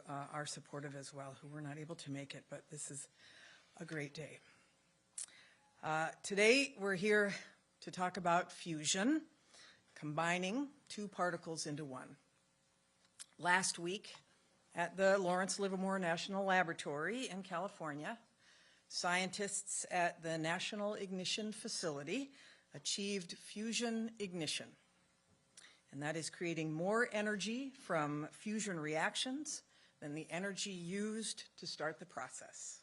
who are supportive as well, who were not able to make it, but this is a great day. Today we're here to talk about fusion, combining two particles into one. Last week at the Lawrence Livermore National Laboratory in California, scientists at the National Ignition Facility achieved fusion ignition. And that is creating more energy from fusion reactions than the energy used to start the process.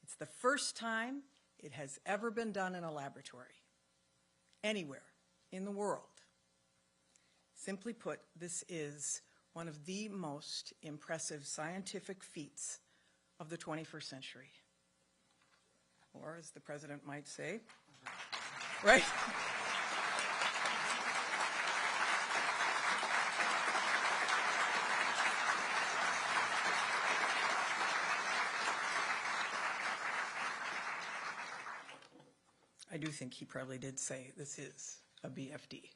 It's the first time it has ever been done in a laboratory, anywhere in the world. Simply put, this is one of the most impressive scientific feats of the 21st century. Or, as the president might say, right? I do think he probably did say this is a BFD.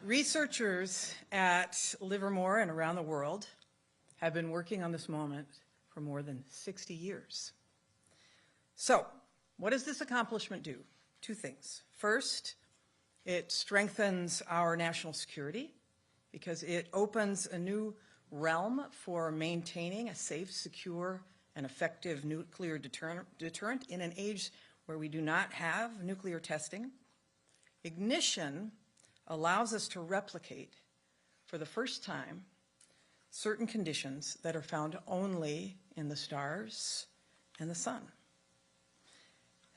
Researchers at Livermore and around the world have been working on this moment for more than 60 years. So, what does this accomplishment do? Two things. First, it strengthens our national security because it opens a new realm for maintaining a safe, secure, and effective nuclear deterrent in an age where we do not have nuclear testing. Ignition allows us to replicate, for the first time, certain conditions that are found only in the stars and the sun.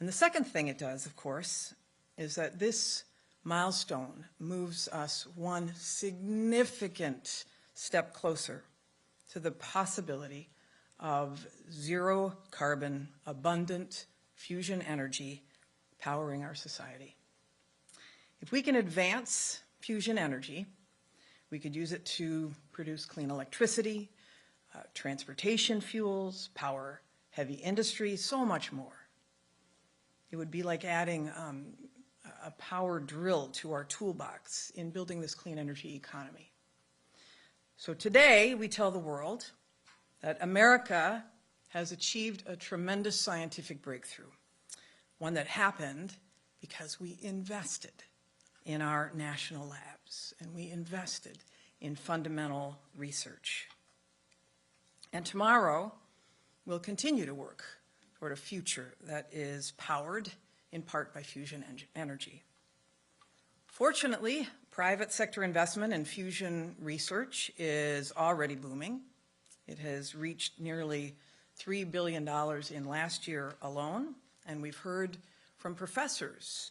And the second thing it does, of course, is that this milestone moves us one significant step closer to the possibility of zero carbon, abundant fusion energy powering our society. If we can advance fusion energy, we could use it to produce clean electricity, transportation fuels, power heavy industry, so much more. It would be like adding a power drill to our toolbox in building this clean energy economy. So today we tell the world that America has achieved a tremendous scientific breakthrough, one that happened because we invested in our national labs and we invested in fundamental research. And tomorrow we'll continue to work toward a future that is powered in part by fusion energy. Fortunately, private sector investment in fusion research is already booming. It has reached nearly $3 billion in last year alone, and we've heard from professors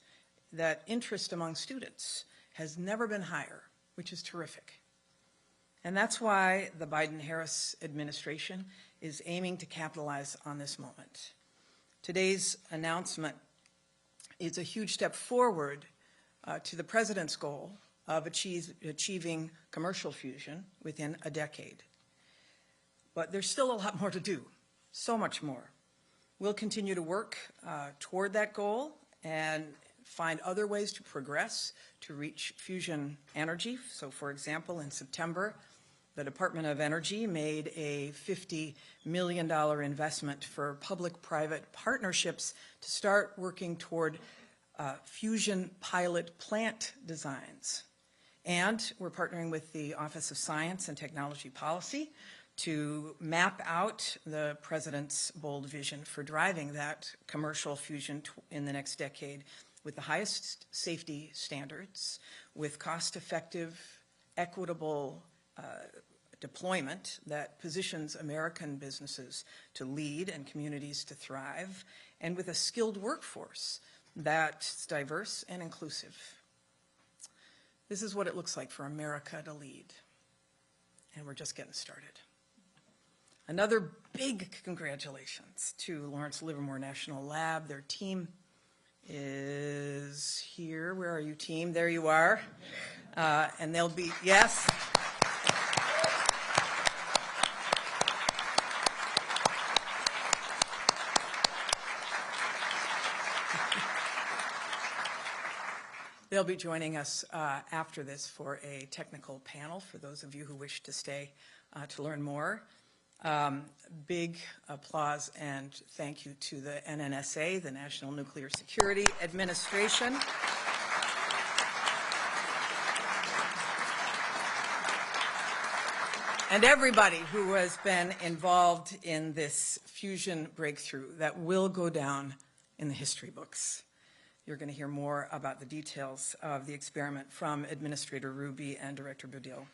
that interest among students has never been higher, which is terrific. And that's why the Biden-Harris administration is aiming to capitalize on this moment. Today's announcement is a huge step forward to the president's goal of achieving commercial fusion within a decade. But there's still a lot more to do, so much more. We'll continue to work toward that goal and find other ways to progress to reach fusion energy. So, for example, in September, the Department of Energy made a $50 million investment for public-private partnerships to start working toward fusion pilot plant designs. And we're partnering with the Office of Science and Technology Policy to map out the president's bold vision for driving that commercial fusion in the next decade with the highest safety standards, with cost-effective, equitable deployment that positions American businesses to lead and communities to thrive, and with a skilled workforce that's diverse and inclusive. This is what it looks like for America to lead, and we're just getting started. Another big congratulations to Lawrence Livermore National Lab. Their team is here. Where are you, team? There you are. And they'll be, yes. They'll be joining us after this for a technical panel for those of you who wish to stay to learn more. Big applause and thank you to the NNSA, the National Nuclear Security Administration. And everybody who has been involved in this fusion breakthrough that will go down in the history books. You're going to hear more about the details of the experiment from Administrator Ruby and Director Budil.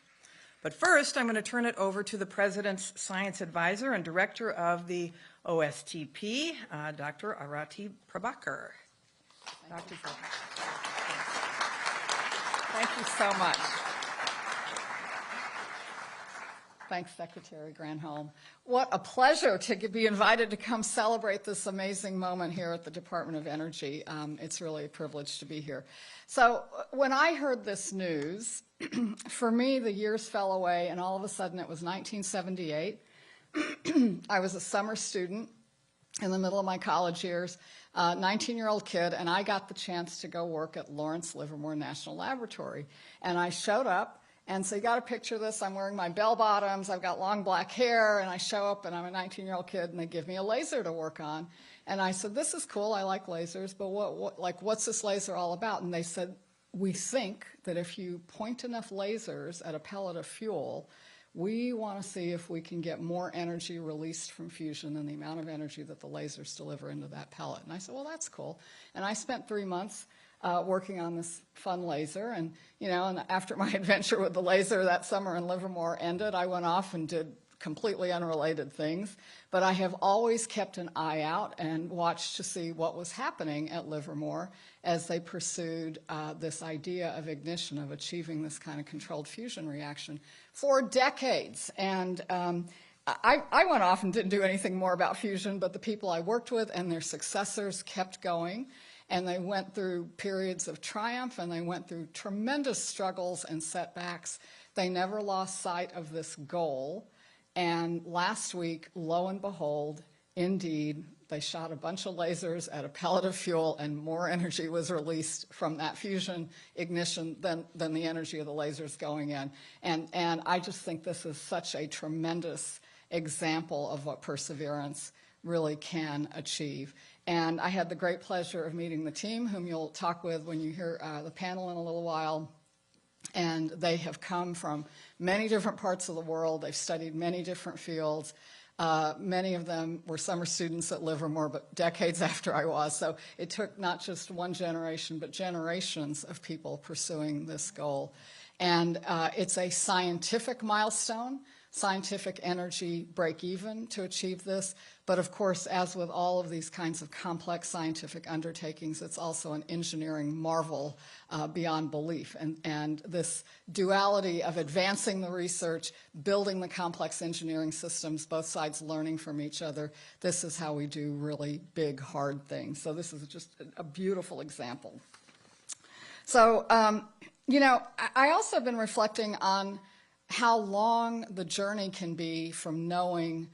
But first, I'm going to turn it over to the President's Science Advisor and Director of the OSTP, Dr. Arati Prabhakar. Dr. Prabhakar. Thank you so much. Thanks, Secretary Granholm. What a pleasure to be invited to come celebrate this amazing moment here at the Department of Energy. It's really a privilege to be here. So when I heard this news, for me, the years fell away, and all of a sudden it was 1978. I was a summer student in the middle of my college years, 19-year-old kid, and I got the chance to go work at Lawrence Livermore National Laboratory. And I showed up. And so you got to picture this. I'm wearing my bell bottoms. I've got long black hair. And I show up, and I'm a 19-year-old kid, and they give me a laser to work on. And I said, this is cool. I like lasers. But what's this laser all about? And they said, we think that if you point enough lasers at a pellet of fuel, we want to see if we can get more energy released from fusion than the amount of energy that the lasers deliver into that pellet. And I said, well, that's cool. And I spent 3 months working on this fun laser, and and after my adventure with the laser that summer in Livermore ended, I went off and did completely unrelated things. But I have always kept an eye out and watched to see what was happening at Livermore as they pursued this idea of ignition, of achieving this kind of controlled fusion reaction for decades. And I went off and didn't do anything more about fusion, but the people I worked with and their successors kept going. And they went through periods of triumph, and they went through tremendous struggles and setbacks. They never lost sight of this goal. And last week, lo and behold, indeed, they shot a bunch of lasers at a pellet of fuel, and more energy was released from that fusion ignition than the energy of the lasers going in. And I just think this is such a tremendous example of what perseverance really can achieve. And I had the great pleasure of meeting the team, whom you'll talk with when you hear the panel in a little while. And they have come from many different parts of the world. They've studied many different fields. Many of them were summer students at Livermore, but decades after I was. So it took not just one generation, but generations of people pursuing this goal. And it's a scientific milestone, scientific energy break-even to achieve this. But of course, as with all of these kinds of complex scientific undertakings, it's also an engineering marvel beyond belief. And this duality of advancing the research, building the complex engineering systems, both sides learning from each other, this is how we do really big, hard things. So this is just a beautiful example. So, I also have been reflecting on how long the journey can be from knowing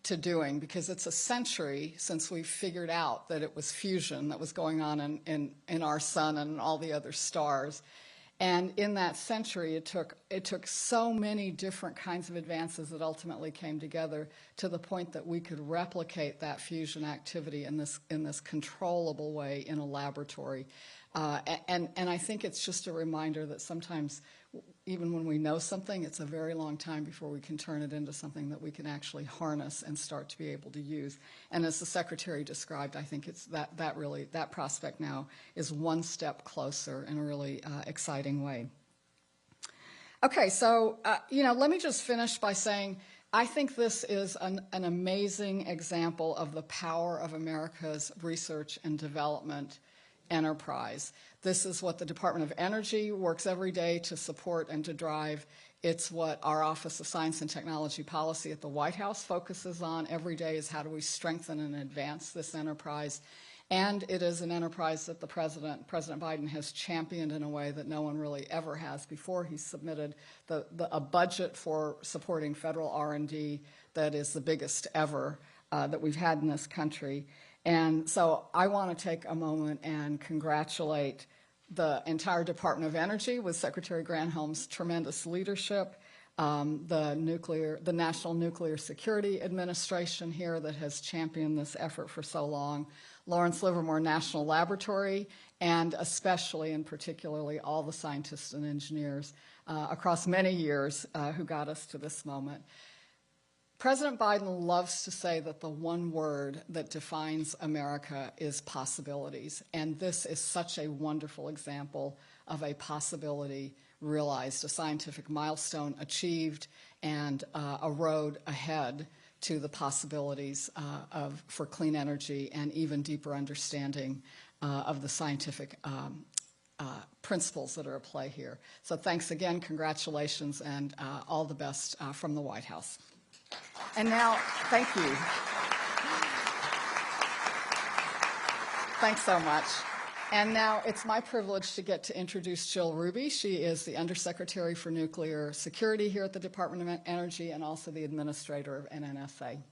to doing, because it's a century since we figured out that it was fusion that was going on in our sun and all the other stars. And in that century, it took so many different kinds of advances that ultimately came together to the point that we could replicate that fusion activity in this controllable way in a laboratory. And I think it's just a reminder that sometimes, even when we know something, it's a very long time before we can turn it into something that we can actually harness and start to be able to use. And as the Secretary described, I think it's that prospect now is one step closer in a really exciting way. Okay, so let me just finish by saying I think this is an amazing example of the power of America's research and development enterprise. This is what the Department of Energy works every day to support and to drive. It's what our Office of Science and Technology Policy at the White House focuses on every day, is how do we strengthen and advance this enterprise. And it is an enterprise that President Biden has championed in a way that no one really ever has before. He submitted a budget for supporting federal R&D that is the biggest ever that we've had in this country. And so I want to take a moment and congratulate the entire Department of Energy with Secretary Granholm's tremendous leadership, the National Nuclear Security Administration here that has championed this effort for so long, Lawrence Livermore National Laboratory, and especially and particularly all the scientists and engineers across many years who got us to this moment. President Biden loves to say that the one word that defines America is possibilities, and this is such a wonderful example of a possibility realized, a scientific milestone achieved, and a road ahead to the possibilities for clean energy and even deeper understanding of the scientific principles that are at play here. So thanks again, congratulations, and all the best from the White House. And now, thank you. Thanks so much. And now it's my privilege to get to introduce Jill Ruby. She is the Undersecretary for Nuclear Security here at the Department of Energy and also the Administrator of NNSA.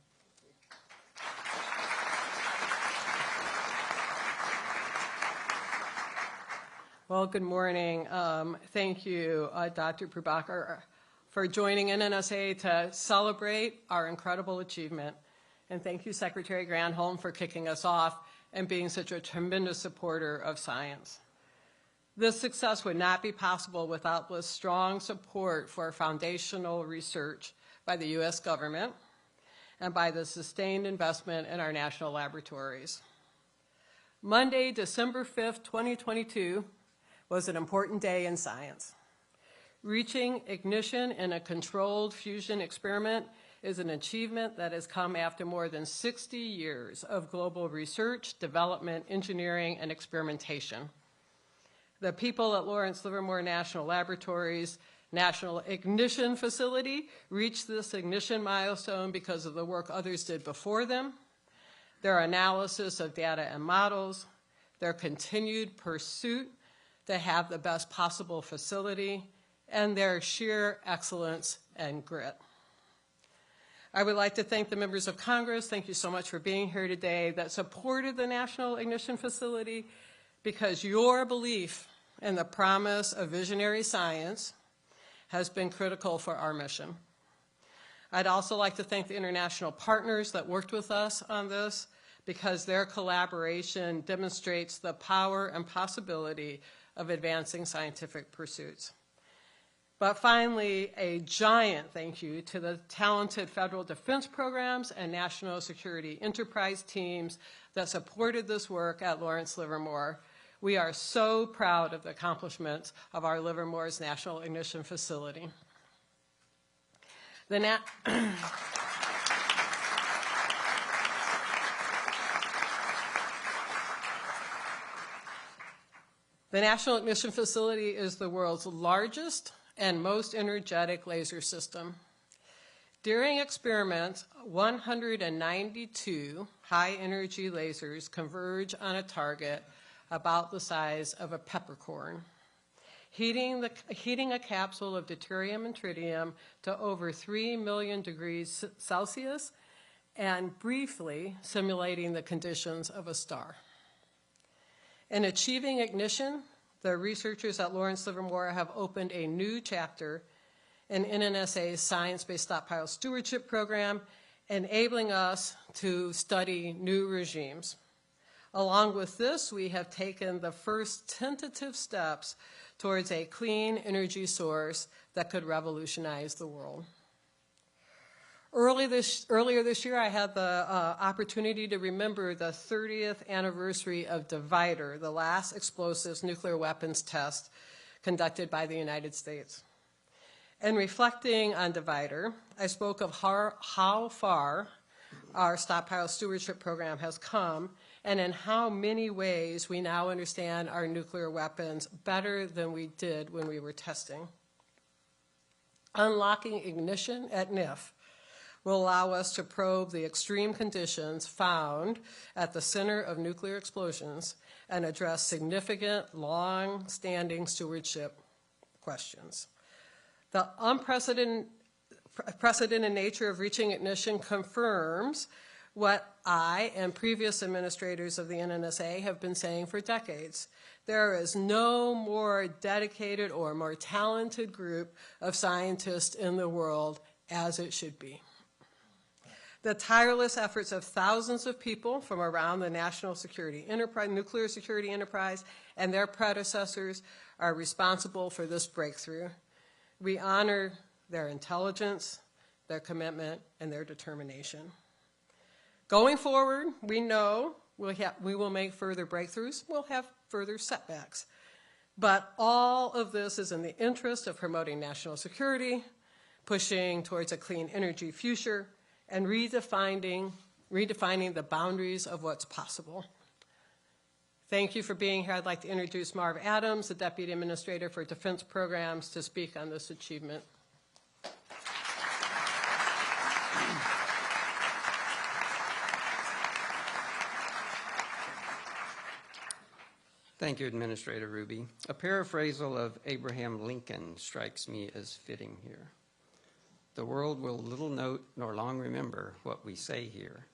Well, good morning. Thank you, Dr. Prabhakar, for joining NNSA to celebrate our incredible achievement. And thank you, Secretary Granholm, for kicking us off and being such a tremendous supporter of science. This success would not be possible without the strong support for foundational research by the U.S. government and by the sustained investment in our national laboratories. Monday, December 5th, 2022, was an important day in science. Reaching ignition in a controlled fusion experiment is an achievement that has come after more than 60 years of global research, development, engineering, and experimentation. The people at Lawrence Livermore National Laboratories National Ignition Facility reached this ignition milestone because of the work others did before them, their analysis of data and models, their continued pursuit to have the best possible facility, and their sheer excellence and grit. I would like to thank the members of Congress, thank you so much for being here today, that supported the National Ignition Facility, because your belief in the promise of visionary science has been critical for our mission. I'd also like to thank the international partners that worked with us on this, because their collaboration demonstrates the power and possibility of advancing scientific pursuits. But finally, a giant thank you to the talented federal defense programs and national security enterprise teams that supported this work at Lawrence Livermore. We are so proud of the accomplishments of our Livermore's National Ignition Facility. The National Ignition Facility is the world's largest and most energetic laser system. During experiments, 192 high-energy lasers converge on a target about the size of a peppercorn, heating a capsule of deuterium and tritium to over 3 million degrees Celsius and briefly simulating the conditions of a star. In achieving ignition, the researchers at Lawrence Livermore have opened a new chapter in NNSA's Science-Based Stockpile Stewardship Program, enabling us to study new regimes. Along with this, we have taken the first tentative steps towards a clean energy source that could revolutionize the world. Earlier this year, I had the opportunity to remember the 30th anniversary of Divider, the last explosives nuclear weapons test conducted by the United States. In reflecting on Divider, I spoke of how far our stockpile stewardship program has come and in how many ways we now understand our nuclear weapons better than we did when we were testing. Unlocking ignition at NIF will allow us to probe the extreme conditions found at the center of nuclear explosions and address significant, long-standing stewardship questions. The unprecedented nature of reaching ignition confirms what I and previous administrators of the NNSA have been saying for decades. There is no more dedicated or more talented group of scientists in the world as it should be. The tireless efforts of thousands of people from around the national security enterprise, nuclear security enterprise, and their predecessors are responsible for this breakthrough. We honor their intelligence, their commitment, and their determination. Going forward, we know we will make further breakthroughs. We'll have further setbacks. But all of this is in the interest of promoting national security, pushing towards a clean energy future, and redefining the boundaries of what's possible. Thank you for being here. I'd like to introduce Marv Adams, the Deputy Administrator for Defense Programs, to speak on this achievement. Thank you, Administrator Ruby. A paraphrasal of Abraham Lincoln strikes me as fitting here. The world will little note nor long remember what we say here,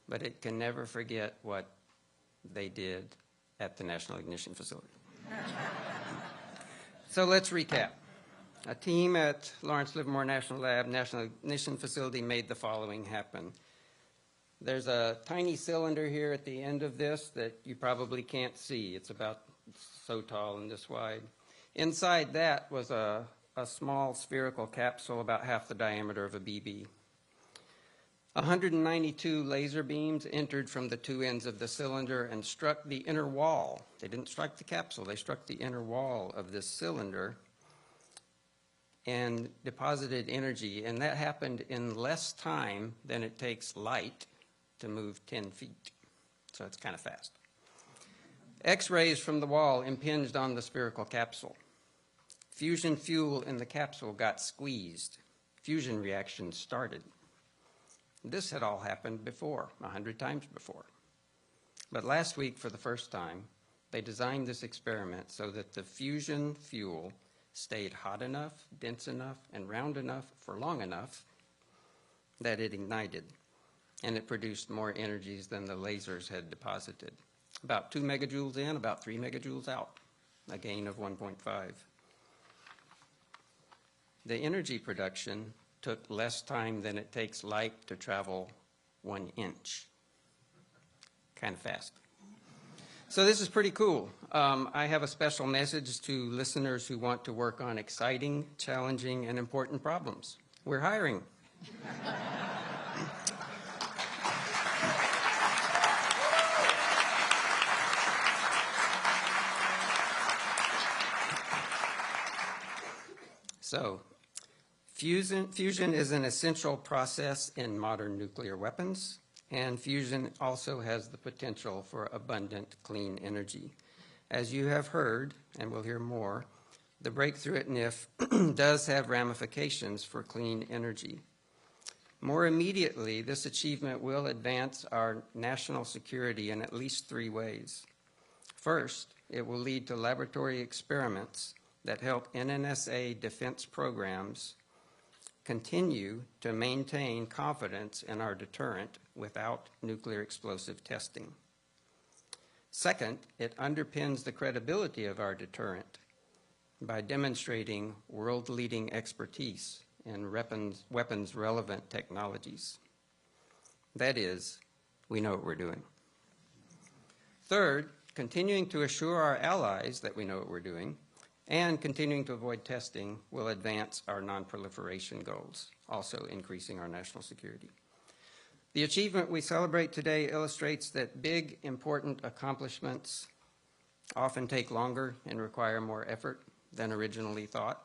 but it can never forget what they did at the National Ignition Facility. So let's recap. A team at Lawrence Livermore National Lab, National Ignition Facility made the following happen. There's a tiny cylinder here at the end of this that you probably can't see. It's about so tall and this wide. Inside that was a small spherical capsule about half the diameter of a BB. 192 laser beams entered from the two ends of the cylinder and struck the inner wall. They didn't strike the capsule, they struck the inner wall of this cylinder and deposited energy, and that happened in less time than it takes light to move 10 feet. So it's kind of fast. X-rays from the wall impinged on the spherical capsule. Fusion fuel in the capsule got squeezed. Fusion reactions started. This had all happened before, 100 times before. But last week, for the first time, they designed this experiment so that the fusion fuel stayed hot enough, dense enough, and round enough for long enough that it ignited. And it produced more energies than the lasers had deposited. About 2 megajoules in, about 3 megajoules out, a gain of 1.5. The energy production took less time than it takes light to travel 1 inch. Kind of fast. So this is pretty cool. I have a special message to listeners who want to work on exciting, challenging, and important problems. We're hiring. So, fusion is an essential process in modern nuclear weapons, and fusion also has the potential for abundant clean energy. As you have heard, and we'll hear more, the breakthrough at NIF does have ramifications for clean energy. More immediately, this achievement will advance our national security in at least 3 ways. First, it will lead to laboratory experiments that help NNSA defense programs continue to maintain confidence in our deterrent without nuclear explosive testing. Second, it underpins the credibility of our deterrent by demonstrating world-leading expertise in weapons-relevant technologies. That is, we know what we're doing. Third, continuing to assure our allies that we know what we're doing and continuing to avoid testing will advance our non-proliferation goals, also increasing our national security. The achievement we celebrate today illustrates that big, important accomplishments often take longer and require more effort than originally thought,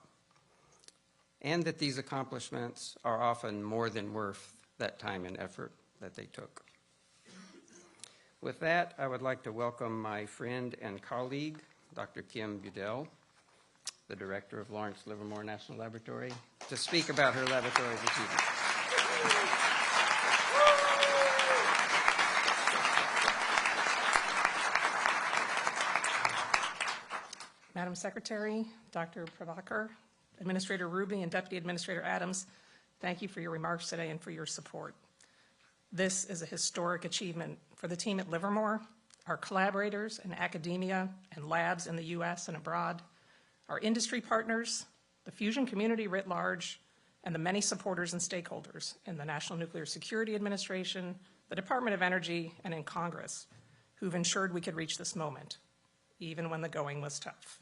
and that these accomplishments are often more than worth that time and effort that they took. With that, I would like to welcome my friend and colleague, Dr. Kim Budell, the director of Lawrence Livermore National Laboratory, to speak about her laboratory's achievements. Madam Secretary, Dr. Prabhakar, Administrator Ruby, and Deputy Administrator Adams, thank you for your remarks today and for your support. This is a historic achievement for the team at Livermore, our collaborators in academia and labs in the U.S. and abroad, our industry partners, the fusion community writ large, and the many supporters and stakeholders in the National Nuclear Security Administration, the Department of Energy, and in Congress, who've ensured we could reach this moment, even when the going was tough.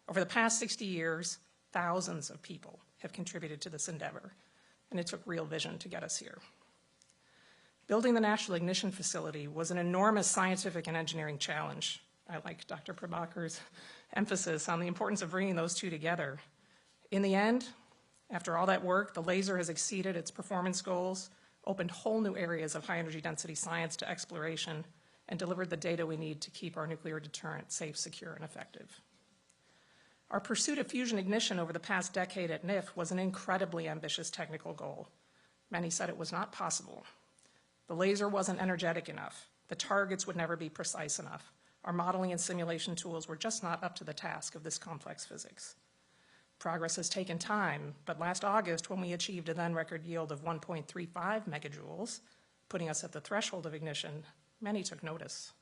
Over the past 60 years, thousands of people have contributed to this endeavor, and it took real vision to get us here. Building the National Ignition Facility was an enormous scientific and engineering challenge. I like Dr. Prabhakar's emphasis on the importance of bringing those two together. In the end, after all that work, the laser has exceeded its performance goals, opened whole new areas of high energy density science to exploration, and delivered the data we need to keep our nuclear deterrent safe, secure, and effective. Our pursuit of fusion ignition over the past decade at NIF was an incredibly ambitious technical goal. Many said it was not possible. The laser wasn't energetic enough. The targets would never be precise enough. Our modeling and simulation tools were just not up to the task of this complex physics. Progress has taken time, but last August, when we achieved a then record yield of 1.35 megajoules, putting us at the threshold of ignition, many took notice.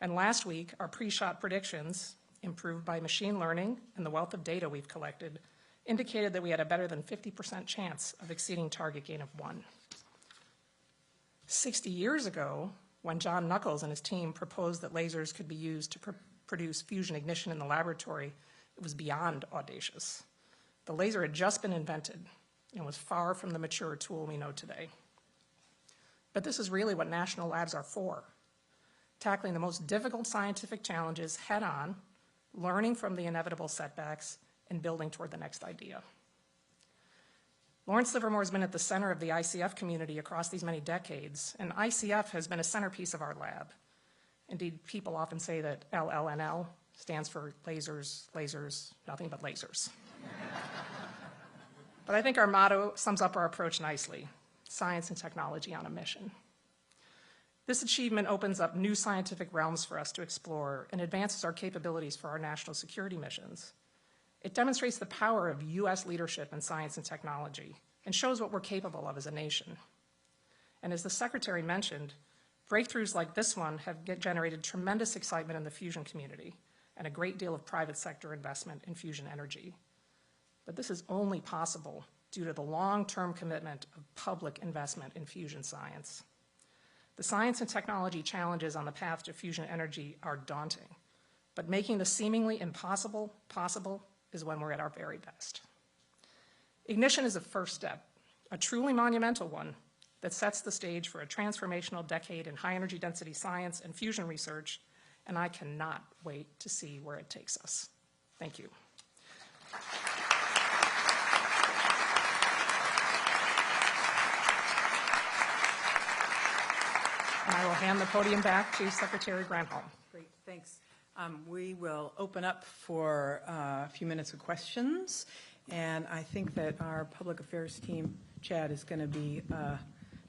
And last week, our pre-shot predictions, improved by machine learning and the wealth of data we've collected, indicated that we had a better than 50% chance of exceeding target gain of 1. 60 years ago, when John Knuckles and his team proposed that lasers could be used to produce fusion ignition in the laboratory, it was beyond audacious. The laser had just been invented and was far from the mature tool we know today. But this is really what national labs are for: tackling the most difficult scientific challenges head-on, learning from the inevitable setbacks, and building toward the next idea. Lawrence Livermore has been at the center of the ICF community across these many decades, and ICF has been a centerpiece of our lab. Indeed, people often say that LLNL stands for lasers, lasers, nothing but lasers. But I think our motto sums up our approach nicely: science and technology on a mission. This achievement opens up new scientific realms for us to explore and advances our capabilities for our national security missions. It demonstrates the power of U.S. leadership in science and technology and shows what we're capable of as a nation. And as the Secretary mentioned, breakthroughs like this one have generated tremendous excitement in the fusion community and a great deal of private sector investment in fusion energy. But this is only possible due to the long-term commitment of public investment in fusion science. The science and technology challenges on the path to fusion energy are daunting, but making the seemingly impossible possible is when we're at our very best. Ignition is a first step, a truly monumental one that sets the stage for a transformational decade in high energy density science and fusion research, and I cannot wait to see where it takes us. Thank you. And I will hand the podium back to Secretary Granholm. Great, thanks. We will open up for a few minutes of questions, and I think that our public affairs team, Chad, is going to be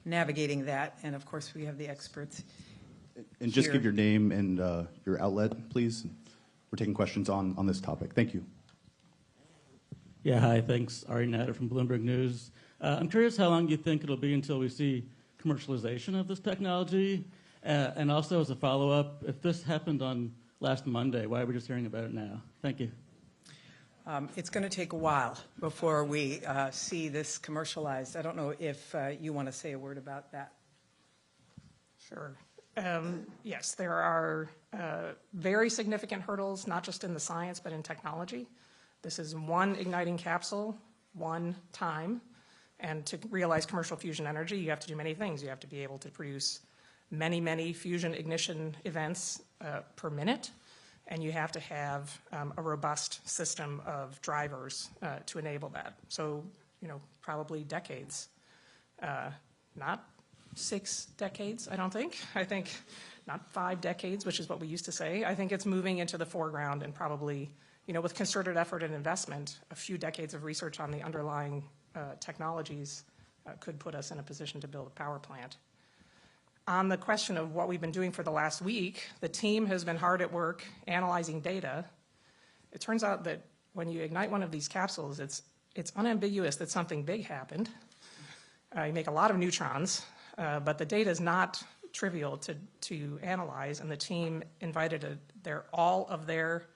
navigating that, and of course we have the experts. And just here. give your name and your outlet, please. We're taking questions on this topic. Thank you. Yeah, hi, thanks. Ari Natter from Bloomberg News. I'm curious how long you think it'll be until we see commercialization of this technology, and also as a follow-up, if this happened on last Monday, why are we just hearing about it now? Thank you. It's going to take a while before we see this commercialized. I don't know if you want to say a word about that. Sure. Yes, there are very significant hurdles, not just in the science, but in technology. This is one igniting capsule, one time. And to realize commercial fusion energy, you have to do many things. You have to be able to produce many, many fusion ignition events per minute. And you have to have a robust system of drivers to enable that. So, probably decades, not 6 decades, I don't think. I think not 5 decades, which is what we used to say. I think it's moving into the foreground and probably, with concerted effort and investment, a few decades of research on the underlying technologies could put us in a position to build a power plant. On the question of what we've been doing for the last week, the team has been hard at work analyzing data. It turns out that when you ignite one of these capsules, it's unambiguous that something big happened. You make a lot of neutrons. But the data is not trivial to analyze, and the team invited all of their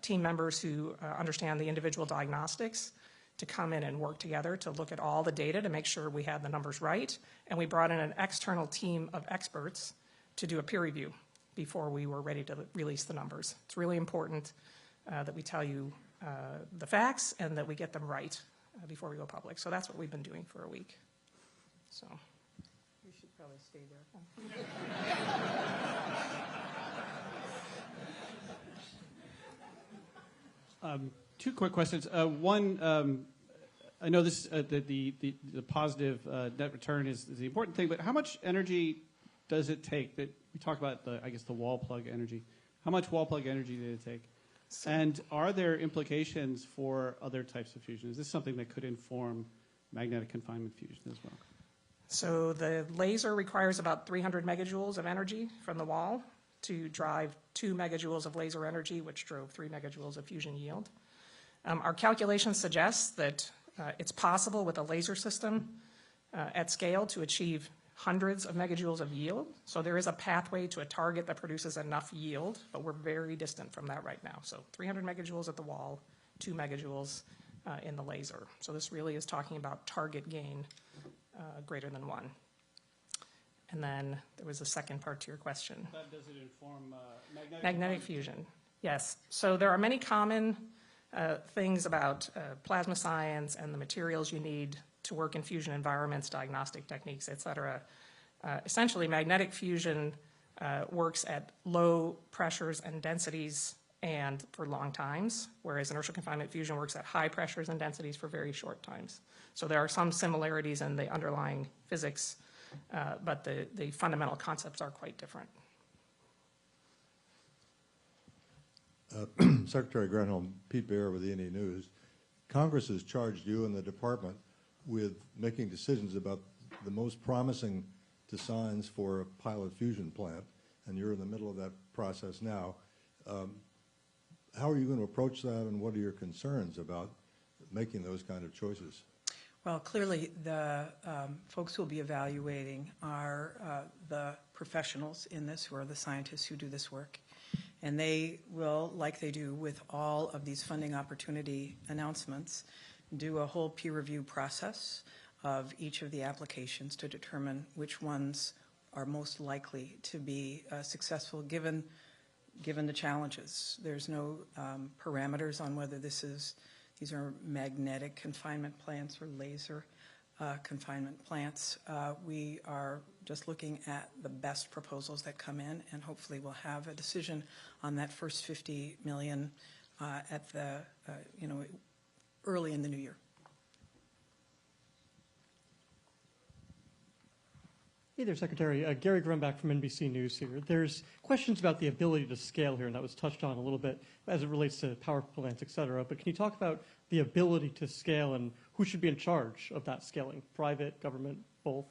team members who understand the individual diagnostics to come in and work together to look at all the data to make sure we had the numbers right. And we brought in an external team of experts to do a peer review before we were ready to release the numbers. It's really important that we tell you the facts and that we get them right before we go public. So that's what we've been doing for a week. So You should probably stay there. Two quick questions. One, I know this the positive net return is the important thing, but how much energy does it take? That we talk about the wall plug energy. How much wall plug energy did it take? And are there implications for other types of fusion? Is this something that could inform magnetic confinement fusion as well? So the laser requires about 300 megajoules of energy from the wall to drive 2 megajoules of laser energy, which drove 3 megajoules of fusion yield. Our calculations suggest that it's possible with a laser system at scale to achieve hundreds of megajoules of yield. So there is a pathway to a target that produces enough yield, but we're very distant from that right now. So 300 megajoules at the wall, 2 megajoules in the laser. So this really is talking about target gain greater than 1. And then there was a second part to your question. Does it inform Magnetic fusion, yes. So there are many common things about plasma science and the materials you need to work in fusion environments, diagnostic techniques, et cetera. Essentially, magnetic fusion works at low pressures and densities and for long times, whereas inertial confinement fusion works at high pressures and densities for very short times. So there are some similarities in the underlying physics, but the fundamental concepts are quite different. Secretary Granholm, Pete Baer with the NE News. Congress has charged you and the department with making decisions about the most promising designs for a pilot fusion plant, and you're in the middle of that process now. How are you going to approach that, and what are your concerns about making those kind of choices? Well, clearly, the folks who will be evaluating are the professionals in this, who are the scientists who do this work. And they will, like they do with all of these funding opportunity announcements, do a whole peer review process of each of the applications to determine which ones are most likely to be successful given the challenges. There's no parameters on whether these are magnetic confinement plants or laser confinement plants. We are just looking at the best proposals that come in, and hopefully we'll have a decision on that first $50 million at the early in the new year. Hey there, Secretary. Gary Grumbach from NBC News here. There's questions about the ability to scale here, and that was touched on a little bit as it relates to power plants, et cetera. But can you talk about the ability to scale and who should be in charge of that scaling? Private, government, both?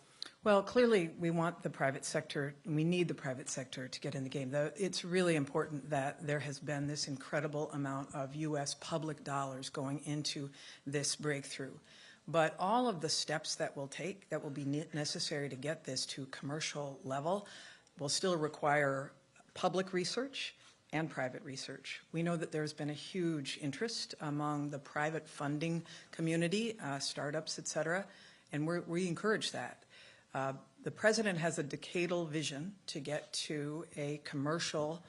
Well, clearly, we want the private sector, and we need the private sector to get in the game. It's really important that there has been this incredible amount of U.S. public dollars going into this breakthrough. But all of the steps that we'll take that will be necessary to get this to commercial level will still require public research and private research. We know that there's been a huge interest among the private funding community, startups, et cetera, and we encourage that. The president has a decadal vision to get to a commercial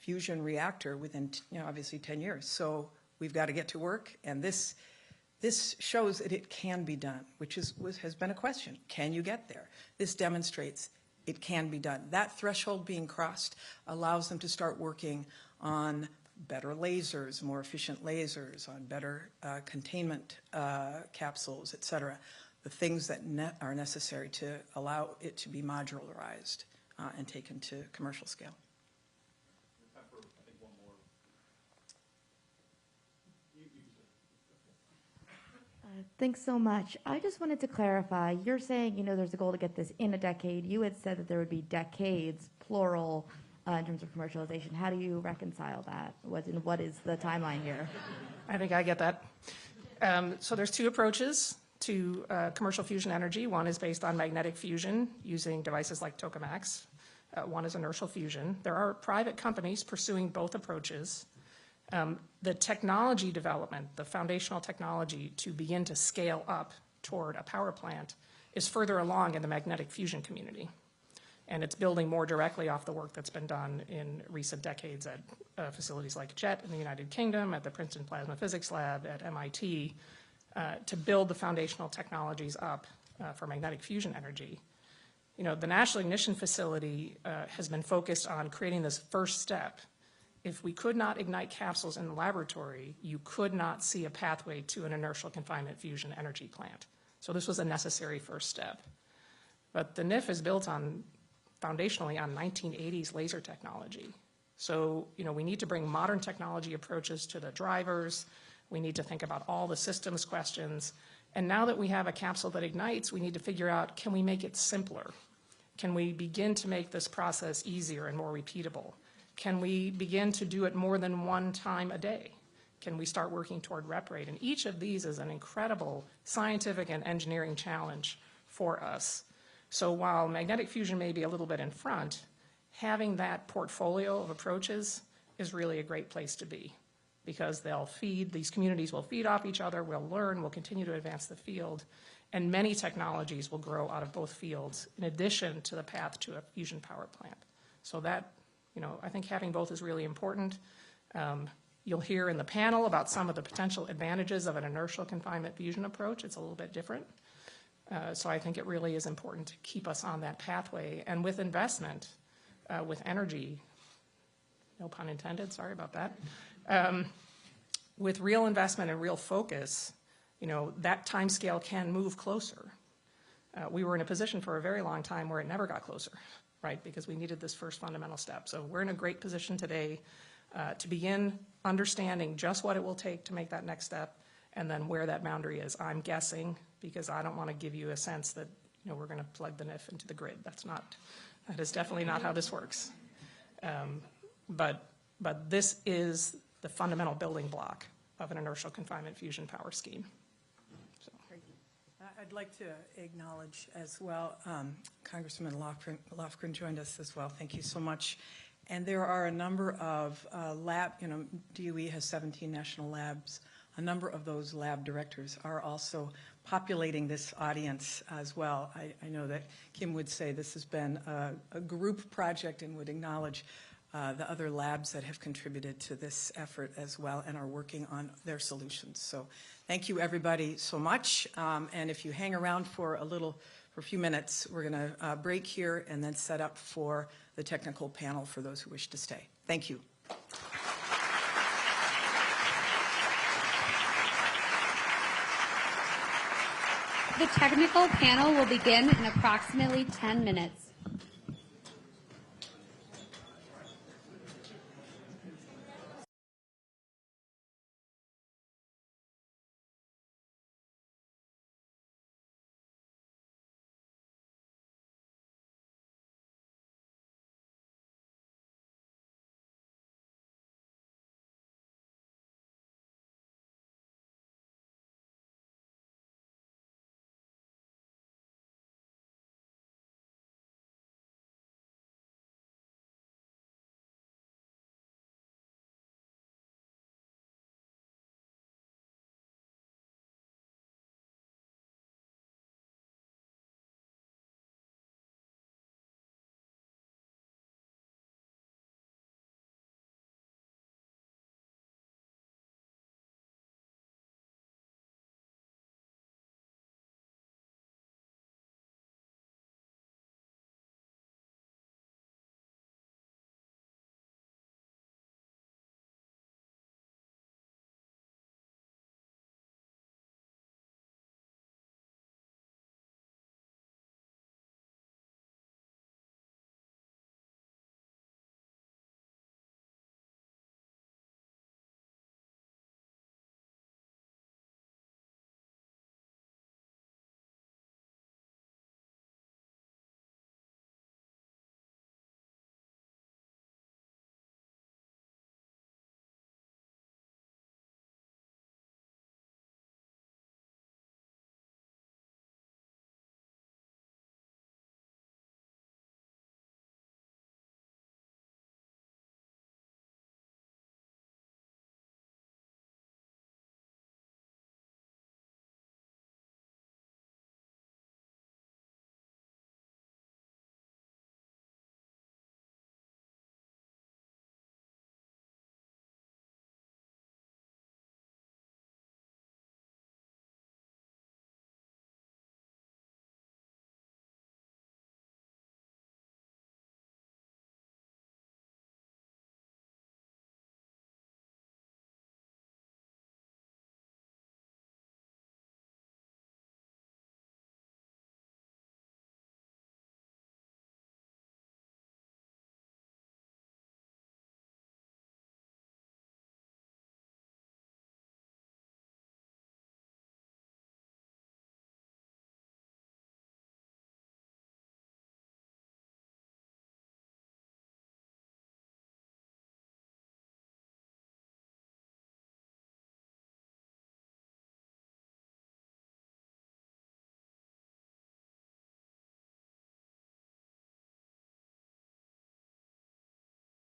fusion reactor within, obviously 10 years. So we've got to get to work, and this shows that it can be done, which has been a question. Can you get there? This demonstrates it can be done. That threshold being crossed allows them to start working on better lasers, more efficient lasers, on better containment capsules, et cetera, the things that are necessary to allow it to be modularized and taken to commercial scale. Thanks so much. I just wanted to clarify. You're saying, there's a goal to get this in a decade. You had said that there would be decades, plural, in terms of commercialization. How do you reconcile that? What is the timeline here? I think I get that. So there's two approaches to commercial fusion energy. One is based on magnetic fusion using devices like tokamaks. One is inertial fusion. There are private companies pursuing both approaches. The technology development, the foundational technology to begin to scale up toward a power plant is further along in the magnetic fusion community. And it's building more directly off the work that's been done in recent decades at facilities like JET in the United Kingdom, at the Princeton Plasma Physics Lab, at MIT, to build the foundational technologies up for magnetic fusion energy. You know, the National Ignition Facility has been focused on creating this first step. If we could not ignite capsules in the laboratory, you could not see a pathway to an inertial confinement fusion energy plant. So this was a necessary first step. But the NIF is built on, foundationally, on 1980s laser technology. So, you know, we need to bring modern technology approaches to the drivers. We need to think about all the systems questions. And now that we have a capsule that ignites, we need to figure out, can we make it simpler? Can we begin to make this process easier and more repeatable? Can we begin to do it more than one time a day? Can we start working toward rep rate? And each of these is an incredible scientific and engineering challenge for us. So while magnetic fusion may be a little bit in front, having that portfolio of approaches is really a great place to be, because they'll feed, these communities will feed off each other, we'll learn, we'll continue to advance the field, and many technologies will grow out of both fields in addition to the path to a fusion power plant. So that, you know, I think having both is really important. You'll hear in the panel about some of the potential advantages of an inertial confinement fusion approach. It's a little bit different. So I think it really is important to keep us on that pathway. And with investment, with energy, no pun intended, sorry about that, with real investment and real focus, you know, that time scale can move closer. We were in a position for a very long time where it never got closer, right, because we needed this first fundamental step. So we're in a great position today to begin understanding just what it will take to make that next step, and then where that boundary is. I'm guessing, because I don't want to give you a sense that, you know, we're going to plug the NIF into the grid. That is definitely not how this works. But this is the fundamental building block of an inertial confinement fusion power scheme. So. I'd like to acknowledge as well, Congressman Lofgren joined us as well. Thank you so much. And there are a number of DOE has 17 national labs. A number of those lab directors are also populating this audience as well. I know that Kim would say this has been a group project and would acknowledge the other labs that have contributed to this effort as well and are working on their solutions. So thank you everybody so much. And if you hang around for a few minutes, we're going to break here and then set up for the technical panel for those who wish to stay. Thank you. The technical panel will begin in approximately 10 minutes.